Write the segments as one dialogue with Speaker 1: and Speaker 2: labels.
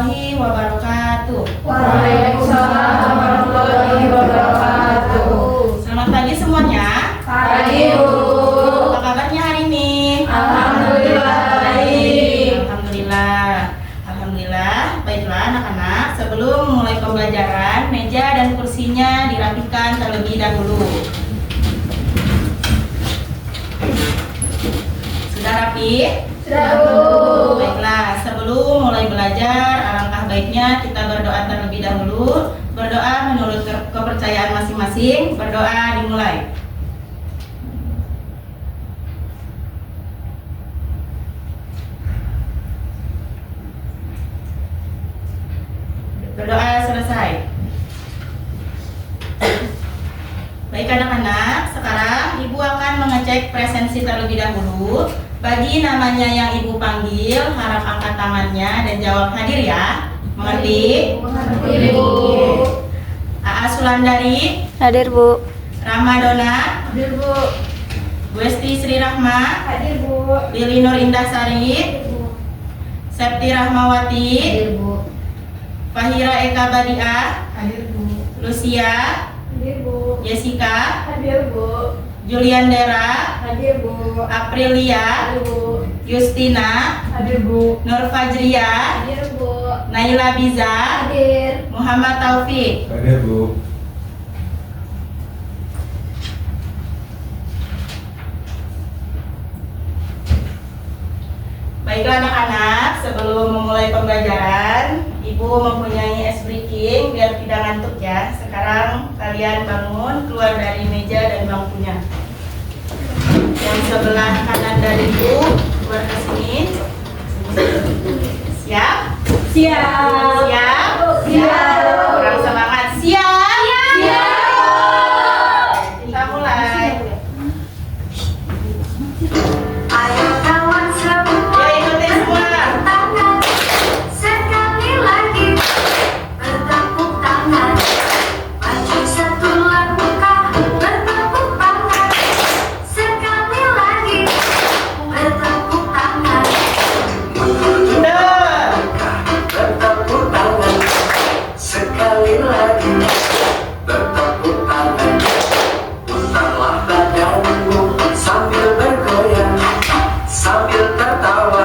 Speaker 1: warahmatullahi wabarakatuh.
Speaker 2: Waalaikumsalam warahmatullahi wabarakatuh.
Speaker 1: Selamat pagi semuanya.
Speaker 2: Pagi, Bu.
Speaker 1: Apa kabarnya hari ini?
Speaker 2: Alhamdulillah baik.
Speaker 1: Alhamdulillah. Baiklah anak-anak, sebelum mulai pembelajaran, meja dan kursinya dirapikan terlebih dahulu. Sudah rapi?
Speaker 2: Sudah, Bu.
Speaker 1: Baiklah, sebelum mulai belajar, alangkah baiknya kita berdoa terlebih dahulu. Berdoa menurut kepercayaan masing-masing. Berdoa dimulai. Berdoa selesai. Baik anak-anak, sekarang Ibu akan mengecek presensi terlebih dahulu. Bagi namanya yang Ibu panggil, harap angkat tangannya dan jawab hadir ya. Mengerti?
Speaker 2: Mengerti, Bu.
Speaker 1: Aa Sulandari,
Speaker 3: Hadir, Bu.
Speaker 1: Ramadona,
Speaker 2: Hadir, Bu.
Speaker 1: Westi Sri Rahma,
Speaker 2: Hadir, Bu.
Speaker 1: Lili Nur Indasari,
Speaker 2: Bu.
Speaker 1: Septi Rahmawati,
Speaker 2: Hadir, Bu.
Speaker 1: Fahira Eka Badiah,
Speaker 2: Hadir, Bu.
Speaker 1: Lucia,
Speaker 2: Hadir, Bu.
Speaker 1: Jessica,
Speaker 2: Hadir, Bu.
Speaker 1: Julian Dera,
Speaker 2: Hadir, Bu.
Speaker 1: Aprilia,
Speaker 2: Hadir, Bu.
Speaker 1: Justina,
Speaker 2: Hadir, Bu.
Speaker 1: Nur Fajria,
Speaker 2: Hadir, Bu.
Speaker 1: Naila Biza,
Speaker 2: Hadir.
Speaker 1: Muhammad Taufik.
Speaker 4: Hadir, Bu.
Speaker 1: Baiklah anak-anak, sebelum memulai pembelajaran, Ibu mempunyai ice breaking biar tidak ngantuk ya. Sekarang kalian bangun, keluar dari meja dan bangkunya. Yang sebelah kanan dari Ibu, keluar ke sini. Siap?
Speaker 2: Siap.
Speaker 1: Siap?
Speaker 2: Siap.
Speaker 1: Kurang semangat. Siap?
Speaker 2: Siap.
Speaker 1: Kita mulai.
Speaker 5: Ayo kawan semua,
Speaker 1: Ya ikutin semua.
Speaker 5: tangan sekali lagi, bertepuk tangan, maju satu langkah, bertepuk tangan, sekali lagi, bertepuk tangan,
Speaker 1: Mundur.
Speaker 5: bertepuk tangan, sekali lagi, bertepuk tangan, putarlah badanmu sambil bergoyang, sambil tertawa,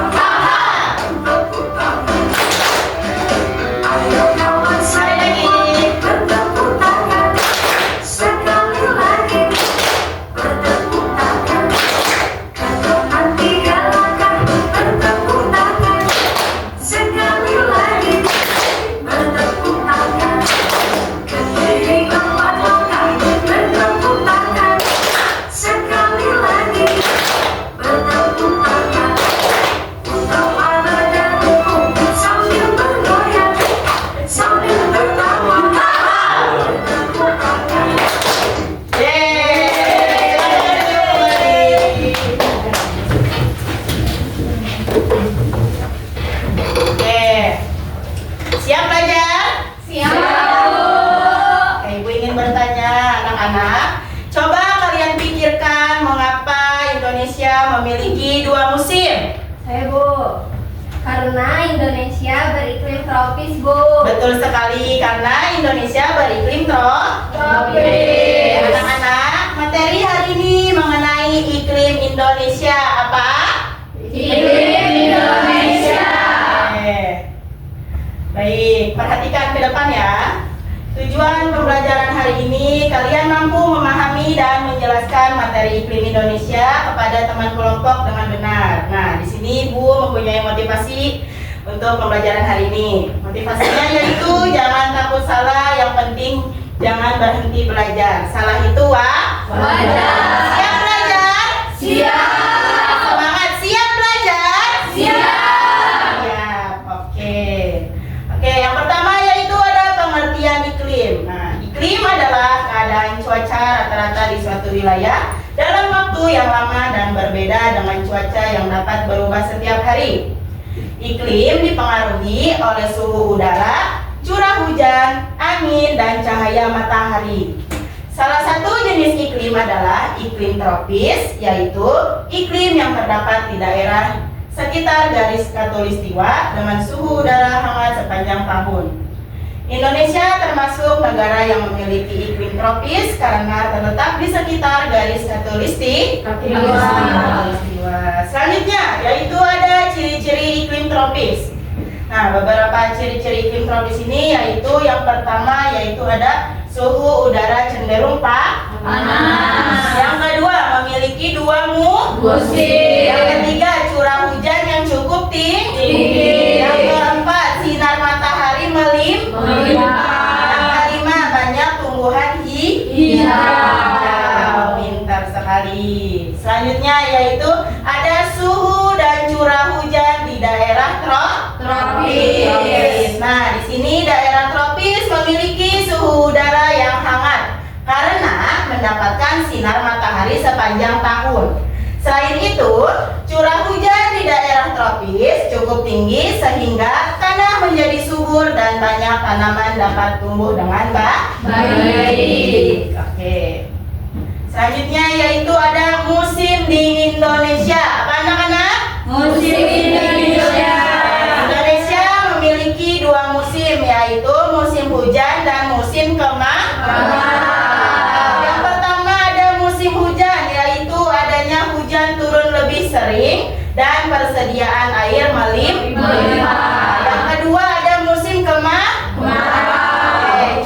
Speaker 5: bertepuk tangan. Ayo kawan semua, bertepuk tangan, sekali lagi, bertepuk tangan, ke depan 3 langkah, bertepuk tangan, sekali lagi, bertepuk tangan, ke kiri 4 langkah, bertepuk tangan, sekali lagi, bertepuk tangan, putarlah badanmu sambil bergoyang, sambil tertawa, bertepuk tangan.
Speaker 1: Oke. Siap belajar?
Speaker 2: Siap.
Speaker 1: Oke, Ibu ingin bertanya anak-anak. Coba kalian pikirkan mengapa Indonesia memiliki 2 musim?
Speaker 2: Saya, Bu. Karena Indonesia beriklim tropis, Bu.
Speaker 1: Betul sekali, karena Indonesia beriklim
Speaker 2: Tropis.
Speaker 1: Anak-anak, materi hari ini mengenai iklim Indonesia apa?
Speaker 2: Iklim Indonesia.
Speaker 1: Oke. Baik, perhatikan ke depan ya. Tujuan pembelajaran hari ini kalian mampu memahami dan menjelaskan materi iklim Indonesia kepada teman kelompok dengan benar. Nah, di sini Ibu mempunyai motivasi untuk pembelajaran hari ini. Motivasinya yaitu jangan takut salah, yang penting jangan berhenti belajar. Salah itu
Speaker 2: Wajar.
Speaker 1: Siap belajar?
Speaker 2: Siap.
Speaker 1: Semangat, siap belajar?
Speaker 2: Siap.
Speaker 1: Siap, oke. Oke, yang pertama yaitu ada pengertian iklim. Nah, iklim adalah keadaan cuaca rata-rata di suatu wilayah dalam waktu yang lama dan berbeda dengan cuaca yang dapat berubah setiap hari. Iklim dipengaruhi oleh suhu udara, curah hujan, angin, dan cahaya matahari. Salah satu jenis iklim adalah iklim tropis, yaitu iklim yang terdapat di daerah sekitar garis khatulistiwa dengan suhu udara hangat sepanjang tahun. Indonesia termasuk negara yang memiliki iklim tropis karena terletak di sekitar garis khatulistiwa. Selanjutnya yaitu ada ciri-ciri iklim tropis. Nah, beberapa ciri-ciri iklim tropis ini yaitu yang pertama yaitu ada suhu udara cenderung panas. Yang kedua memiliki dua musim. Yang ketiga curah hujan yang cukup tinggi. Yang keempat sinar matahari melimpah. Yang kelima banyak tumbuhan hijau. Pintar sekali. Selanjutnya yaitu ada suhu dan curah hujan di daerah tropis. Nah, di sini daerah tropis memiliki suhu udara yang hangat karena mendapatkan sinar matahari sepanjang tahun. Selain itu, curah hujan di daerah tropis cukup tinggi sehingga tanah menjadi subur dan banyak tanaman dapat tumbuh dengan baik. Oke. Selanjutnya yaitu ada musim di Indonesia. Apa anak-anak?
Speaker 2: Musim Indonesia.
Speaker 1: Indonesia memiliki dua musim yaitu musim hujan dan musim kemarau. Yang pertama ada musim hujan yaitu adanya hujan turun lebih sering dan persediaan air melimpah. Yang kedua ada musim kemarau.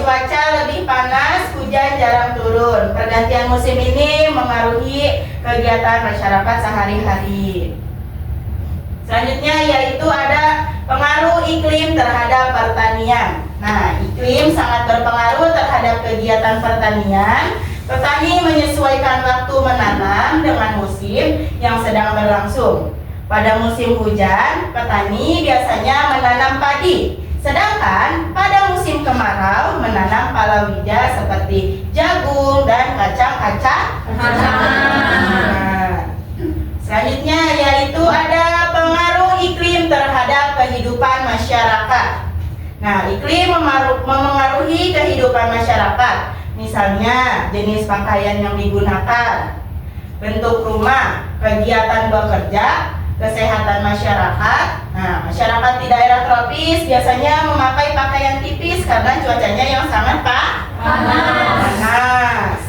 Speaker 1: Cuaca lebih panas, hujan jarang turun. Pergantian musim ini mengaruhi kegiatan masyarakat sehari-hari. Selanjutnya yaitu ada pengaruh iklim terhadap pertanian. Nah, iklim sangat berpengaruh terhadap kegiatan pertanian. Petani menyesuaikan waktu menanam dengan musim yang sedang berlangsung. Pada musim hujan, petani biasanya menanam padi. Sedangkan pada musim kemarau menanam palawija seperti jagung dan kacang-kacang. Selanjutnya yaitu ada pengaruh iklim terhadap kehidupan masyarakat. Nah, iklim memengaruhi kehidupan masyarakat. Misalnya jenis pakaian yang digunakan, bentuk rumah, kegiatan bekerja, kesehatan masyarakat. Nah, masyarakat di daerah tropis biasanya memakai pakaian tipis karena cuacanya yang sangat panas.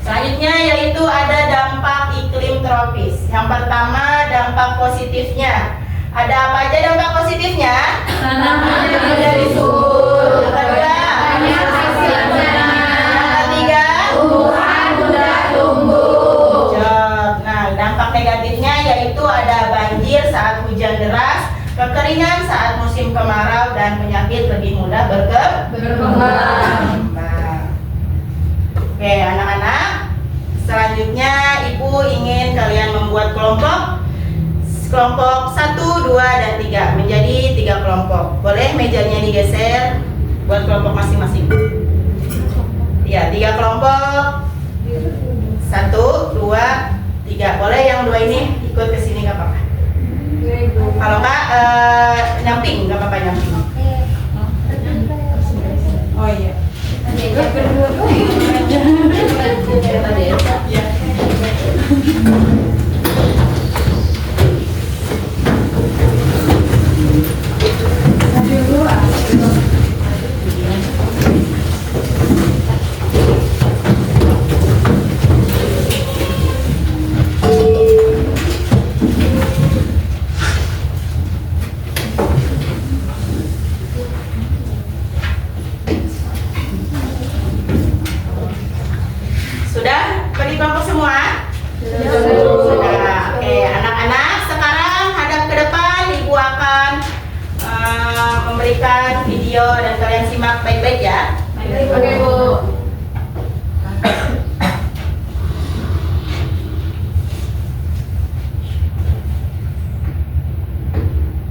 Speaker 1: Selanjutnya yaitu ada dampak iklim tropis. Yang pertama dampak positifnya. Ada apa aja dampak positifnya?
Speaker 2: Tanaman menjadi subur.
Speaker 1: Yang kedua,
Speaker 2: Banyak hasilnya.
Speaker 1: yang ketiga,
Speaker 2: Tumbuhan mudah tumbuh.
Speaker 1: Nah, dampak negatifnya yaitu ada banjir saat hujan deras, kekeringan saat musim kemarau, dan penyakit lebih mudah
Speaker 2: Berkembang.
Speaker 1: Oke, anak-anak, selanjutnya Ibu ingin kalian membuat kelompok 1, 2, dan 3 menjadi 3 kelompok. Boleh mejanya digeser buat kelompok masing-masing. Ya, 3 kelompok. 1, 2, 3. Boleh yang 2 ini ikut ke sini nggak apa-apa. Kalau nggak nyamping, nggak apa-apa nyamping. Oh iya. Sudah bagi kelompok semua? Sudah. Oke, anak-anak sekarang hadap ke depan. Ibu akan memberikan video dan kalian simak baik-baik ya.
Speaker 2: Oke, Bu.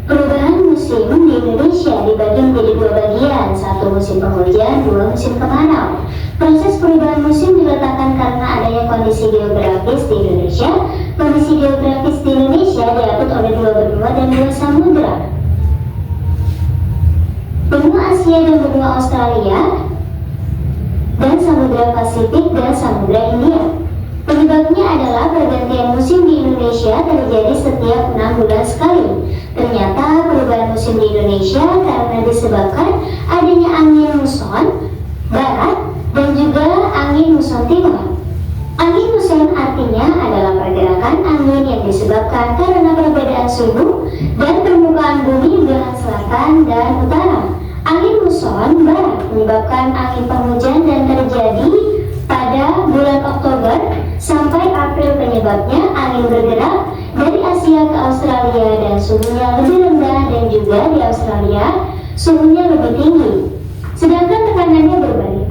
Speaker 3: Perubahan musim di Indonesia dibagi menjadi 2 bagian, 1 musim penghujan, 2 musim kemarau. Proses perubahan musim diletakkan karena adanya kondisi geografis di Indonesia. Kondisi geografis di Indonesia diatur oleh 2 benua dan 2 samudra. Benua Asia dan benua Australia, dan Samudra Pasifik dan Samudra India. Penyebabnya adalah pergantian musim di Indonesia terjadi setiap 6 bulan sekali. Ternyata perubahan musim di Indonesia karena disebabkan adanya angin muson barat dan juga angin muson timur. Angin muson artinya adalah pergerakan angin yang disebabkan karena perbedaan suhu dan permukaan bumi belahan selatan dan utara. Angin muson barat menyebabkan angin penghujan dan terjadi pada bulan Oktober sampai April. Penyebabnya angin bergerak dari Asia ke Australia dan suhunya lebih rendah, dan juga di Australia suhunya lebih tinggi. Sedangkan tekanannya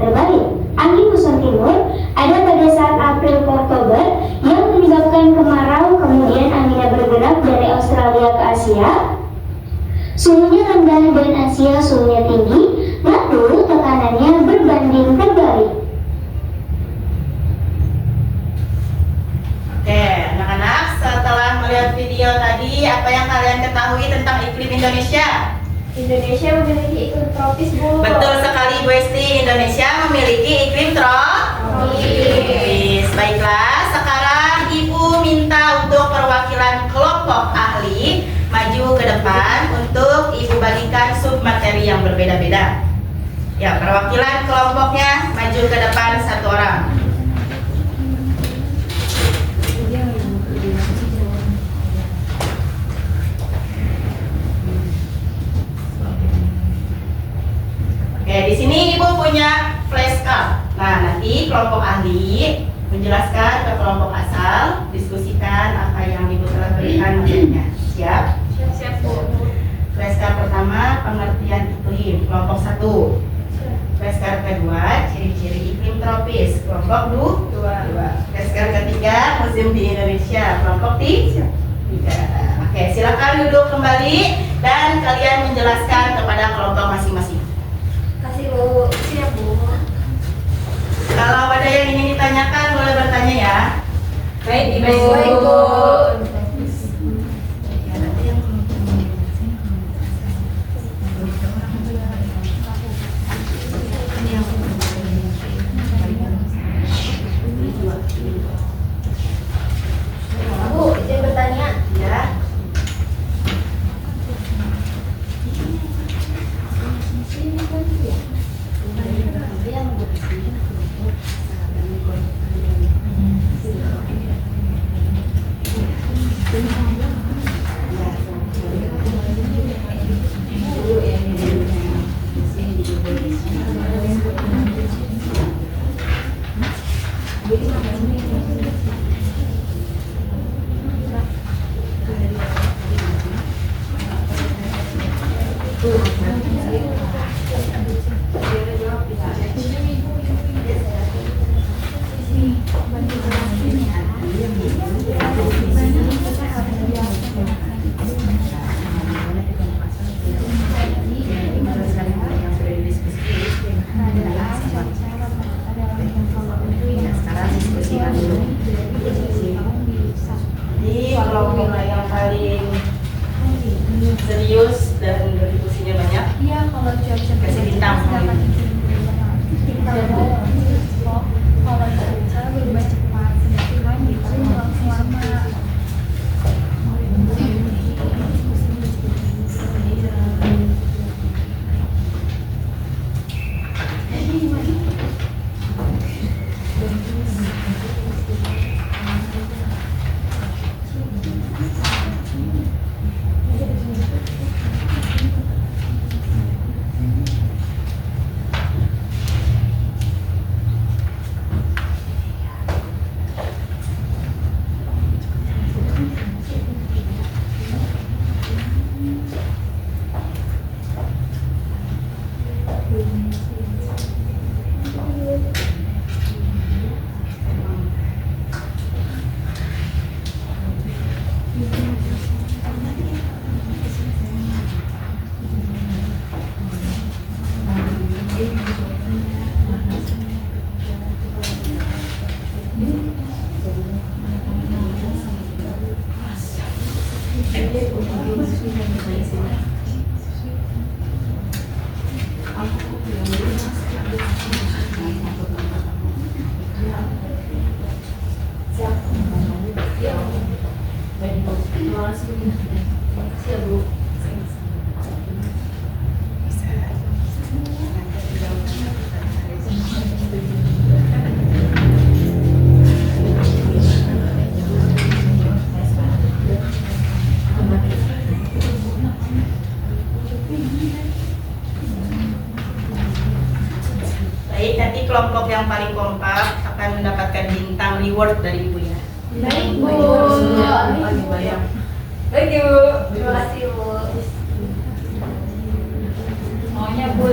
Speaker 3: terbalik. Angin muson timur ada pada saat April ke Oktober yang menyebabkan kemarau, kemudian anginnya bergerak dari Australia ke Asia. Suhunya rendah dan Asia suhunya tinggi, lalu tekanannya berbanding terbalik.
Speaker 1: Oke, anak-anak, setelah melihat video tadi, apa yang kalian ketahui tentang iklim Indonesia?
Speaker 2: Indonesia memiliki iklim tropis, Bu.
Speaker 1: Betul sekali, Bu Esti. Indonesia memiliki iklim tropis. Baiklah, sekarang Ibu minta untuk perwakilan kelompok ahli maju ke depan untuk Ibu bagikan submateri yang berbeda-beda. Ya, perwakilan kelompoknya maju ke depan satu orang. Oke, di sini Ibu punya flashcard. Nah, nanti kelompok ahli menjelaskan ke kelompok asal, diskusikan apa yang Ibu telah berikan materinya. Siap?
Speaker 2: Siap, Bu.
Speaker 1: Flashcard pertama, pengertian iklim, kelompok 1. Flashcard kedua, ciri-ciri iklim tropis, kelompok 2. Flashcard ketiga, musim di Indonesia, kelompok 3. Oke, silakan duduk kembali dan kalian menjelaskan kepada kelompok masing-masing.
Speaker 2: Kasih, Bu. Siap, Bu.
Speaker 1: Kalau ada yang ingin ditanyakan, boleh bertanya ya.
Speaker 2: Baik, Bu. Bu, izin bertanya.
Speaker 1: Ya. Baik, nanti kelompok yang paling kompak akan mendapatkan bintang reward dari ibu ya.
Speaker 2: Baik, Bu.
Speaker 4: Baik Ibu.
Speaker 2: Terima kasih, Bu.
Speaker 4: Maunya Bu.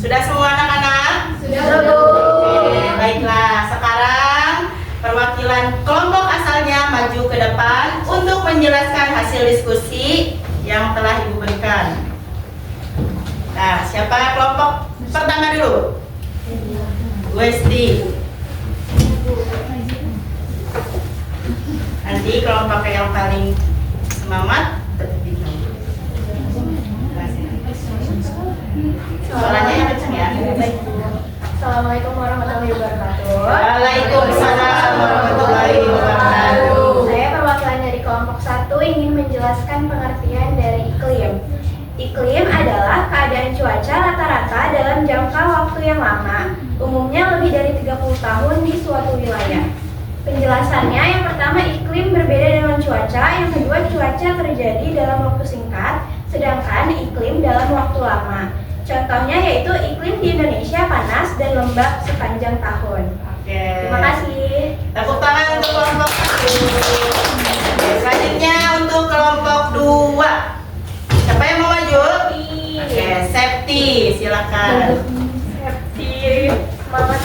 Speaker 1: Sudah semua anak-anak?
Speaker 2: Sudah, Bu.
Speaker 1: Oke, baiklah. Sekarang perwakilan kelompok asalnya maju ke depan untuk menjelaskan hasil diskusi yang telah Ibu berikan. Nah, siapa kelompok pertama dulu? Westi. Nanti kelompok yang paling semangat suaranya yang kencang ya.
Speaker 2: Assalamualaikum warahmatullahi wabarakatuh.
Speaker 1: Waalaikumsalam warahmatullahi wabarakatuh.
Speaker 2: Saya perwakilan dari kelompok 1 ingin menjelaskan pengertian dari iklim. Iklim adalah keadaan cuaca rata-rata dalam jangka waktu yang lama, umumnya lebih dari 30 tahun di suatu wilayah. Penjelasannya, yang pertama iklim berbeda dengan cuaca, yang kedua cuaca terjadi dalam waktu singkat, sedangkan iklim dalam waktu lama. Contohnya yaitu iklim di Indonesia panas dan lembab sepanjang tahun.
Speaker 1: Oke.
Speaker 2: Terima kasih.
Speaker 1: Tepuk tangan untuk kelompok 1. Oke, selanjutnya untuk kelompok 2. Siapa yang mau maju? Oke, Septi, silakan.
Speaker 2: Septi, semangat.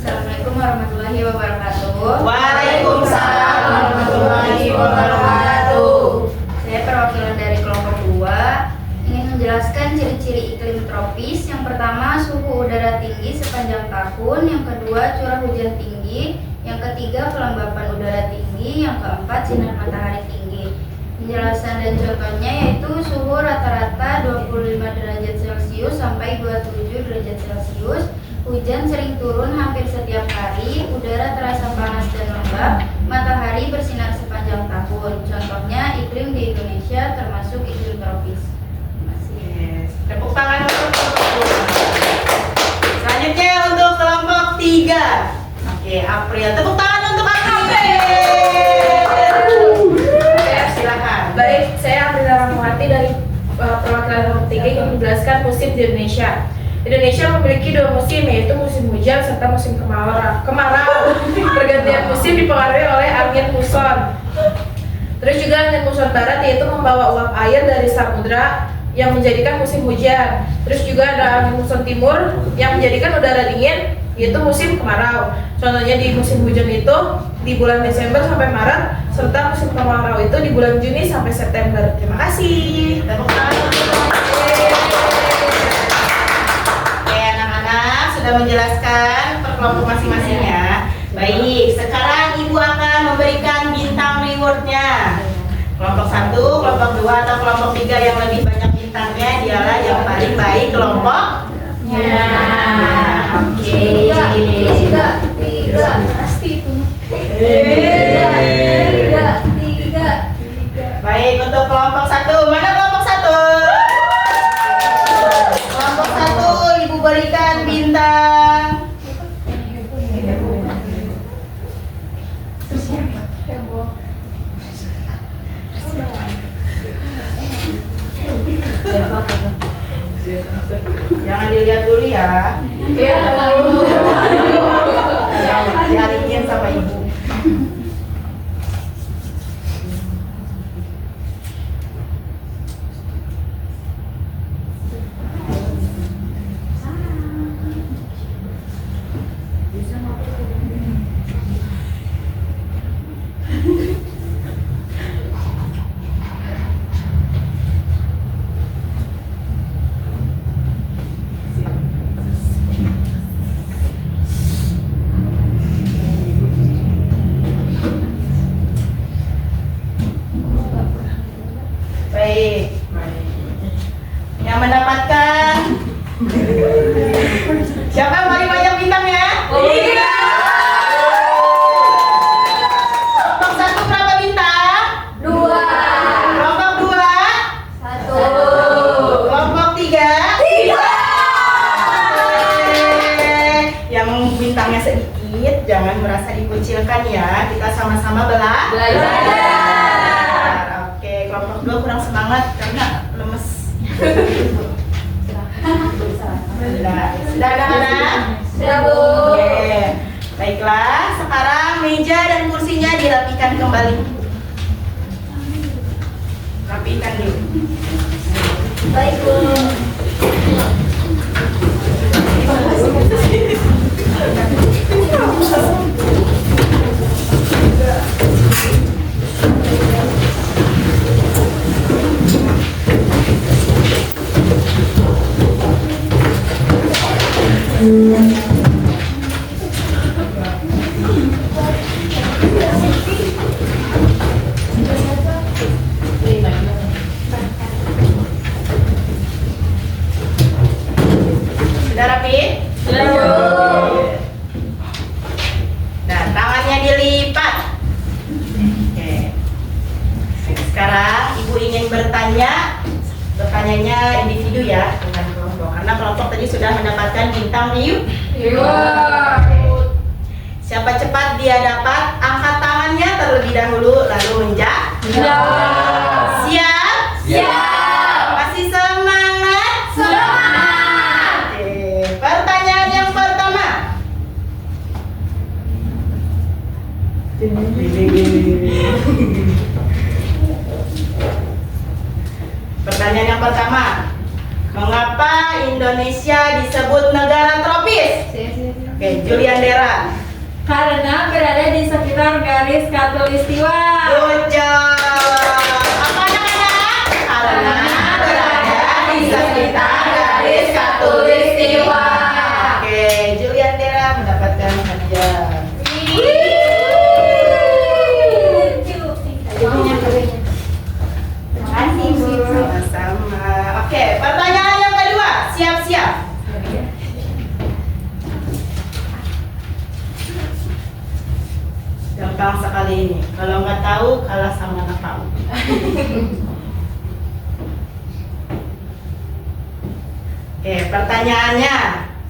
Speaker 4: Assalamualaikum warahmatullahi wabarakatuh.
Speaker 1: Waalaikumsalam warahmatullahi wabarakatuh.
Speaker 4: Saya perwakilan dari kelompok 2 ingin menjelaskan ciri-ciri iklim tropis. Yang pertama, suhu udara tinggi sepanjang tahun. Yang kedua, curah hujan tinggi. Yang ketiga, kelembapan udara tinggi. Yang keempat, sinar matahari tinggi. Penjelasan dan contohnya yaitu suhu rata-rata 25 derajat Celcius sampai 27 derajat Celcius. Hujan sering turun hampir setiap hari, udara terasa panas dan lembab, matahari bersinar sepanjang tahun. Contohnya iklim di Indonesia termasuk iklim tropis. Terima kasih.
Speaker 1: Yes. Tepuk tangan untuk kelompok 2. Selanjutnya untuk kelompok 3. Oke, April. Tepuk tangan untuk April. Oke, silakan.
Speaker 6: Baik, saya April Rahmawati dari perwakilan kelompok 3 yang menjelaskan musim di Indonesia. Indonesia memiliki 2 musim, yaitu musim hujan serta musim kemarau. Pergantian musim dipengaruhi oleh angin muson. Terus juga angin muson barat, yaitu membawa uap air dari samudra yang menjadikan musim hujan. Terus juga ada angin muson timur yang menjadikan udara dingin, yaitu musim kemarau. Contohnya di musim hujan itu di bulan Desember sampai Maret, serta musim kemarau itu di bulan Juni sampai September. Terima kasih.
Speaker 1: Tepuk tangan untuk sudah menjelaskan per kelompok masing-masingnya. Baik, sekarang Ibu akan memberikan bintang rewardnya. Kelompok 1, kelompok 2, atau kelompok 3 yang lebih banyak bintangnya dialah yang paling baik kelompoknya. Oke.
Speaker 2: Tiga, pasti itu. Tiga.
Speaker 1: Baik, untuk kelompok 1, mana kelompok 1? Jangan dilihat dulu ya. Diarikin sama ibu. Baik. Yang mendapatkan siapa yang paling banyak bintangnya? Iya. Kelompok 1 berapa bintang? 2. Kelompok 2? 1. Kelompok 3? 3. Yang bintangnya sedikit jangan merasa dikucilkan ya. Kita sama-sama belajar. Kelompok 2 kurang semangat karena lemes. Sudah anak-anak?
Speaker 2: Sudah, Bu.
Speaker 1: Oke. Baiklah, sekarang meja dan kursinya dirapikan kembali. Rapikan dulu.
Speaker 2: Baik, Bu.
Speaker 1: Sudah rapi?
Speaker 2: Sudah.
Speaker 1: Nah, tangannya dilipat. Oke. Sekarang ibu ingin bertanya. Bertanyanya individu ya, bukan kelompok. Karena kelompok tadi sudah mendapatkan bintang biru. Siapa cepat dia dapat, angkat tangannya terlebih dahulu lalu menjawab. Siap?
Speaker 2: Siap.
Speaker 1: Masih semangat?
Speaker 2: Semangat.
Speaker 1: Oke, pertanyaan yang pertama. Pertanyaan yang pertama. Mengapa Indonesia disebut negara tropis? Oke, Julian Dera.
Speaker 2: Karena berada di sekitar garis khatulistiwa.
Speaker 1: Good job. Apa anak-anak? Karena berada di sekitar garis khatulistiwa. Oke, Julian Dera mendapatkan hadiah.
Speaker 2: Terima kasih, Bu.
Speaker 1: Sama-sama. Oke, pertanyaan yang kedua. Siap-siap. Gampang sekali ini. Kalau nggak tahu, kalah sama anak tahu. Oke, pertanyaannya.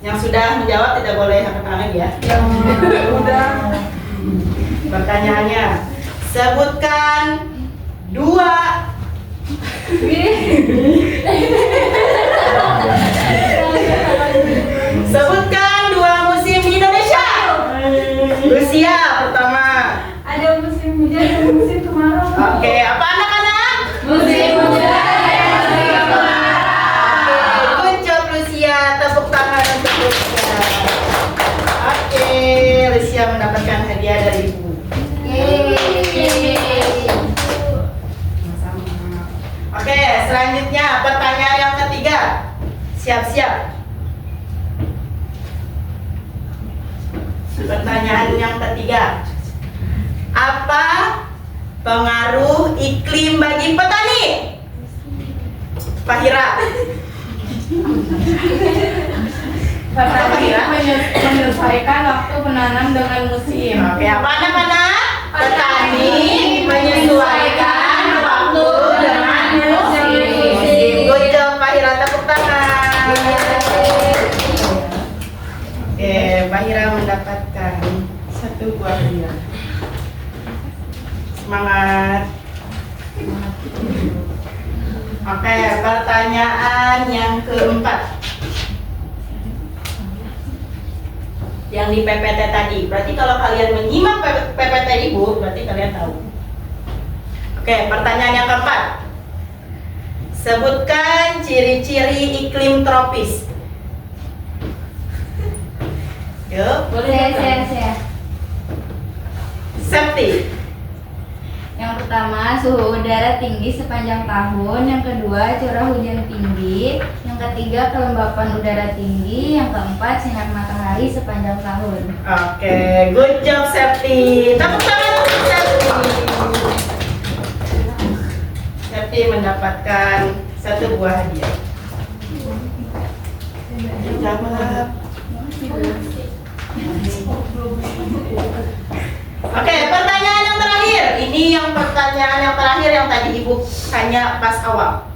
Speaker 1: Yang sudah menjawab tidak boleh angkat tangan lagi ya.
Speaker 6: Udah.
Speaker 1: Pertanyaannya. Sebutkan 2 Sebutkan 2 musim di Indonesia. Rusia pertama.
Speaker 2: Ada musim hujan dan musim kemarau.
Speaker 1: Oke, apa anak-anak?
Speaker 2: Musim hujan dan musim kemarau.
Speaker 1: Good job Rusia, tepuk tangan untuk Rusia. Oke, Rusia mendapatkan hadiah dari ibu. Sama-sama. Oke, selanjutnya pertanyaan yang ketiga. Siap-siap. Pertanyaan yang ketiga. Apa pengaruh iklim bagi petani? Pak Hira.
Speaker 6: Petani menyesuaikan waktu menanam dengan musim.
Speaker 1: Oke, apa anak-anak? Petani menyesuaikan waktu dengan musim. Good job Pak Hira, tepuk tangan. Oke, Pak Hira mendapatkan 1 buah hadiah. Semangat. Oke, pertanyaan yang keempat. Yang di PPT tadi. Berarti kalau kalian menyimak PPT Ibu, berarti kalian tahu. Oke, pertanyaan yang keempat. Sebutkan ciri-ciri iklim tropis. Yuk,
Speaker 4: Saya.
Speaker 1: Septi.
Speaker 4: Yang pertama, suhu udara tinggi sepanjang tahun. Yang kedua, curah hujan tinggi. Yang ketiga, kelembapan udara tinggi. Yang keempat, sinar matahari sepanjang tahun.
Speaker 1: Oke, good job Septi. Tepuk tangan untuk Septi. Septi mendapatkan 1 buah hadiah. Jawab. Oke, pertanyaan yang terakhir. Ini yang pertanyaan yang terakhir yang tadi Ibu tanya pas awal.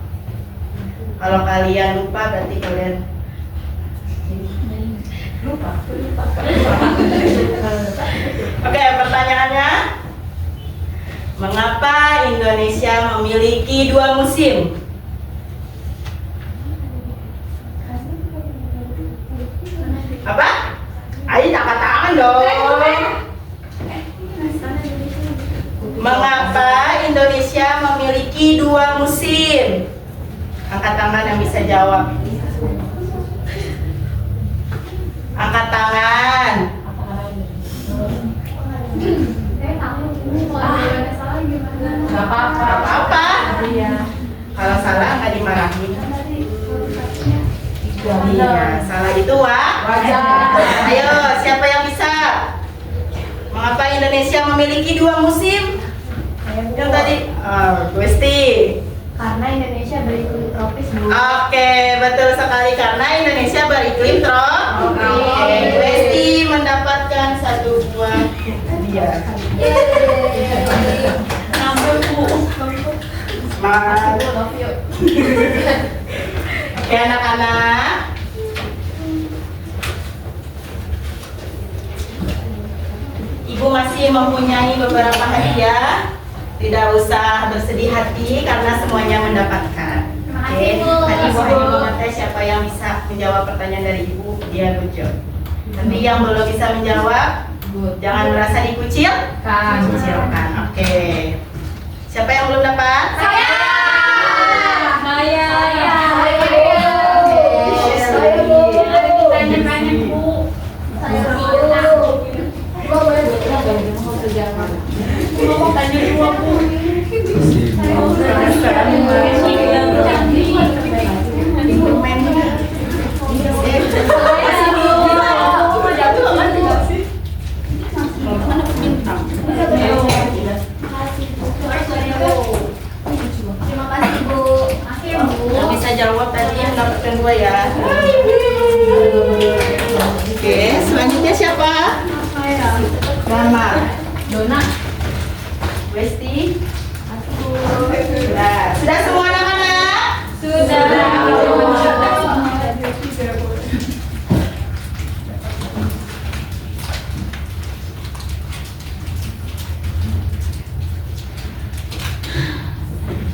Speaker 1: Kalau kalian lupa berarti kalian lupa. Oke, pertanyaannya. Mengapa Indonesia memiliki 2 musim? Apa? Ayo angkat tangan dong. Mengapa Indonesia memiliki 2 musim? Angkat tangan yang bisa jawab. Angkat tangan. Gak apa-apa. Kalau salah nggak dimarahin. Iya, salah itu wajar. Ayo, siapa yang bisa? Mengapa Indonesia memiliki 2 musim? Yang tadi, Westi.
Speaker 2: Karena Indonesia beriklim tropis, Bu.
Speaker 1: Oke, betul sekali karena Indonesia beriklim tropis. Oke, Westi mendapatkan 1 buah hadiah. Semangat. Oke, anak-anak. Ibu masih mempunyai beberapa hadiah. Tidak usah bersedih hati karena semuanya mendapatkan. Oke, tadi Ibu hanya mengetes siapa yang bisa menjawab pertanyaan dari Ibu, dia good job. Nanti yang belum bisa menjawab, jangan merasa dikucilkan. Oke. Siapa yang belum dapat? Saya. Yang bisa jawab tadi yang dapatkan 2 ya. Oke, selanjutnya siapa? Rama. Dona. Westi. Sudah semua anak-anak? Sudah.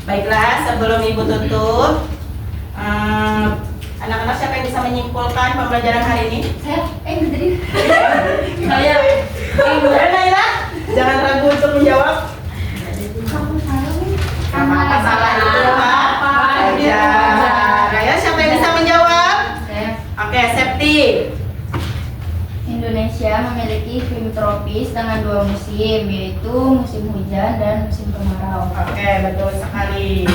Speaker 1: Baiklah, sebelum Ibu tutup, anak-anak siapa yang bisa menyimpulkan pembelajaran hari ini? Saya. Naila, jangan ragu untuk menjawab. Apa salah itu, Pak? Ya. Raya, siapa yang bisa menjawab? Oke, Septi.
Speaker 4: Indonesia memiliki iklim tropis dengan 2 musim, yaitu musim hujan dan musim kemarau.
Speaker 1: Oke, betul sekali.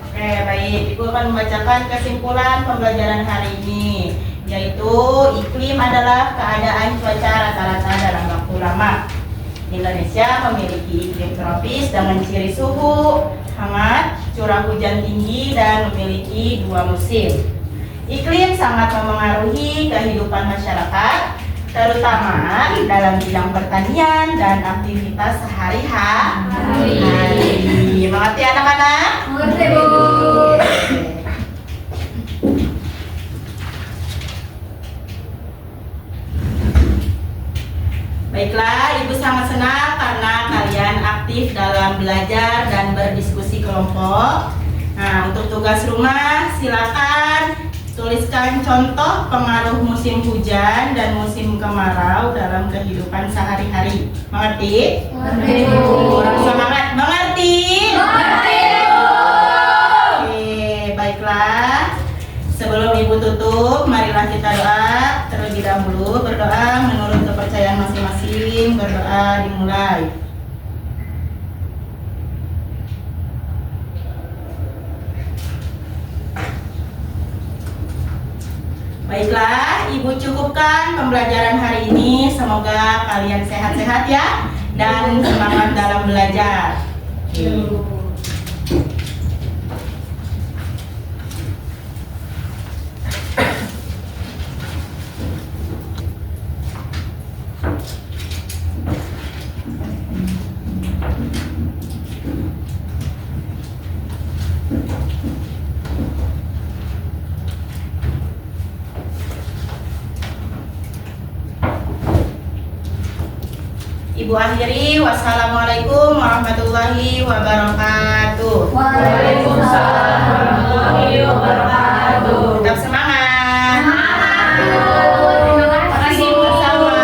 Speaker 1: Oke, baik. Ibu akan membacakan kesimpulan pembelajaran hari ini, yaitu iklim adalah keadaan cuaca rata-rata dalam waktu lama. Indonesia memiliki iklim tropis dengan ciri suhu hangat, curah hujan tinggi, dan memiliki 2 musim. Iklim sangat memengaruhi kehidupan masyarakat, terutama dalam bidang pertanian dan aktivitas sehari-hari. Mengerti anak-anak?
Speaker 4: Mengerti, Bu.
Speaker 1: Baiklah, Ibu sangat senang karena kalian aktif dalam belajar dan berdiskusi kelompok. Nah, untuk tugas rumah silakan tuliskan contoh pengaruh musim hujan dan musim kemarau dalam kehidupan sehari-hari. Mengerti?
Speaker 6: Mengerti.
Speaker 1: Kurang semangat. Mengerti?
Speaker 6: Mengerti.
Speaker 1: Oke, baiklah. Sebelum Ibu tutup, marilah kita doa terlebih dahulu. Berdoa menurut kepercayaan masing-masing. Berdoa dimulai. Baiklah, Ibu cukupkan pembelajaran hari ini. Semoga kalian sehat-sehat ya dan semangat dalam belajar. Ibu akhiri, wassalamualaikum warahmatullahi wabarakatuh.
Speaker 6: Waalaikumsalam warahmatullahi wabarakatuh.
Speaker 1: Tetap semangat.
Speaker 6: Terima kasih.
Speaker 1: Sama-sama.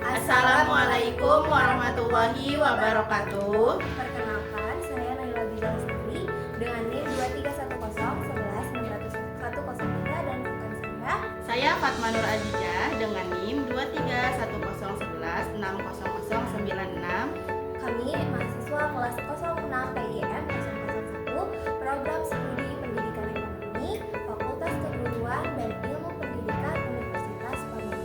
Speaker 1: Assalamualaikum warahmatullahi wabarakatuh.
Speaker 2: Perkenalkan, saya Naila Bidang Lestari dengan NIM 23101160103 dan rekan
Speaker 1: Saya Fatma Nur Azizah dengan NIM 23111600096.
Speaker 2: kami mahasiswa kelas 06 PIM 001 Program Studi Pendidikan Ekonomi Fakultas Keguruan dan Ilmu Pendidikan Universitas Padang.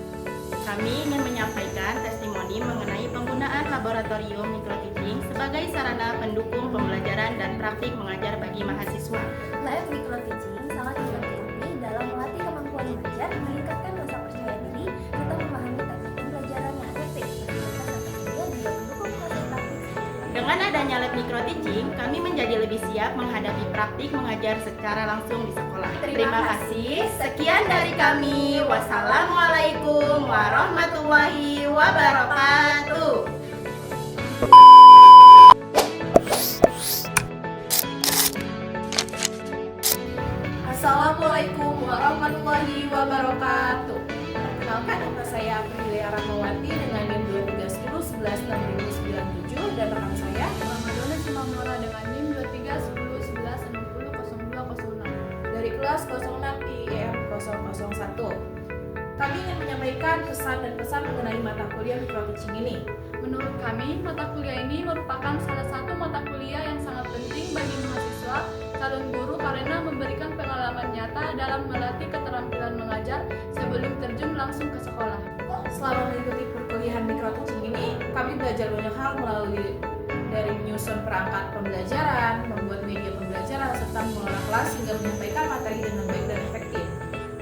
Speaker 1: Kami ingin menyampaikan testimoni mengenai penggunaan laboratorium microteaching sebagai sarana pendukung pembelajaran dan praktik mengajar bagi mahasiswa.
Speaker 2: Lab microteaching sangat membantu kami dalam melatih kemampuan belajar, meningkatkan rasa percaya diri, serta memahami teknik pembelajaran yang efektif. Fasilitas yang tersedia juga mendukung proses praktik.
Speaker 1: Dengan adanya lab microteaching, kami menjadi lebih siap menghadapi praktik mengajar secara langsung di sekolah. Terima kasih. Sekian dari kami. Wassalamualaikum warahmatullahi wabarakatuh.
Speaker 6: Assalamualaikum warahmatullahi wabarakatuh. Perkenalkan, nama saya Aprilia Rahmawati dengan NIM 2310116097 dan rekan saya
Speaker 7: Ramadona Simamora dengan NIM 231011600206
Speaker 6: dari kelas 06 IEM 001. Kami ingin menyampaikan pesan dan pesan mengenai mata kuliah microteaching ini.
Speaker 7: Menurut kami, mata kuliah ini merupakan salah satu mata kuliah yang sangat penting bagi mahasiswa calon guru karena memberikan pengalaman nyata dalam melatih keterampilan mengajar sebelum terjun langsung ke sekolah.
Speaker 6: Selama mengikuti perkuliahan microteaching ini, kami belajar banyak hal melalui dari menyusun perangkat pembelajaran, membuat media pembelajaran, serta mengelola kelas hingga menyampaikan materi dengan baik dan efektif.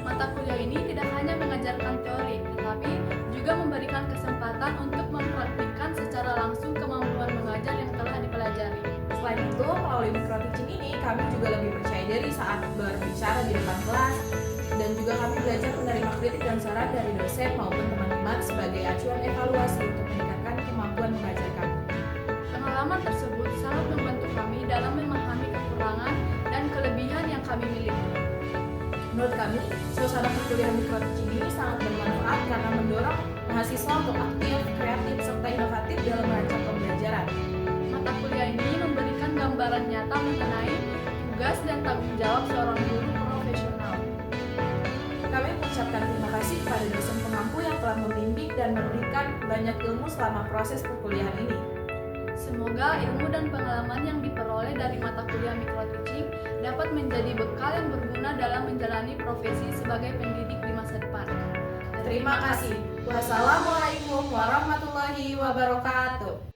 Speaker 7: Mata kuliah ini tidak hanya mengajarkan teori, tetapi juga memberikan kesempatan untuk mempraktikkan secara langsung kemampuan mengajar yang telah dipelajari.
Speaker 6: Selain itu, melalui microteaching ini, kami juga lebih percaya diri saat berbicara di depan kelas, dan juga kami belajar menerima kritik dan saran dari dosen maupun teman-teman sebagai acuan evaluasi untuk meningkatkan kemampuan mengajar kami.
Speaker 7: Pengalaman tersebut sangat membantu kami dalam memahami kekurangan dan kelebihan yang kami miliki.
Speaker 6: Menurut kami, suasana perkuliahan microteaching ini sangat bermanfaat karena mendorong mahasiswa untuk aktif, kreatif, serta inovatif dalam merancang pembelajaran.
Speaker 7: Mata kuliah ini memberikan gambaran nyata mengenai tugas dan tanggung jawab seorang guru profesional.
Speaker 6: Kami mengucapkan terima kasih kepada dosen pengampu yang telah membimbing dan memberikan banyak ilmu selama proses perkuliahan ini.
Speaker 7: Semoga ilmu dan pengalaman yang diperoleh dari mata kuliah microteaching dapat menjadi bekal yang berguna dalam menjalani profesi sebagai pendidik di masa depan.
Speaker 6: Terima kasih. Wassalamualaikum warahmatullahi wabarakatuh.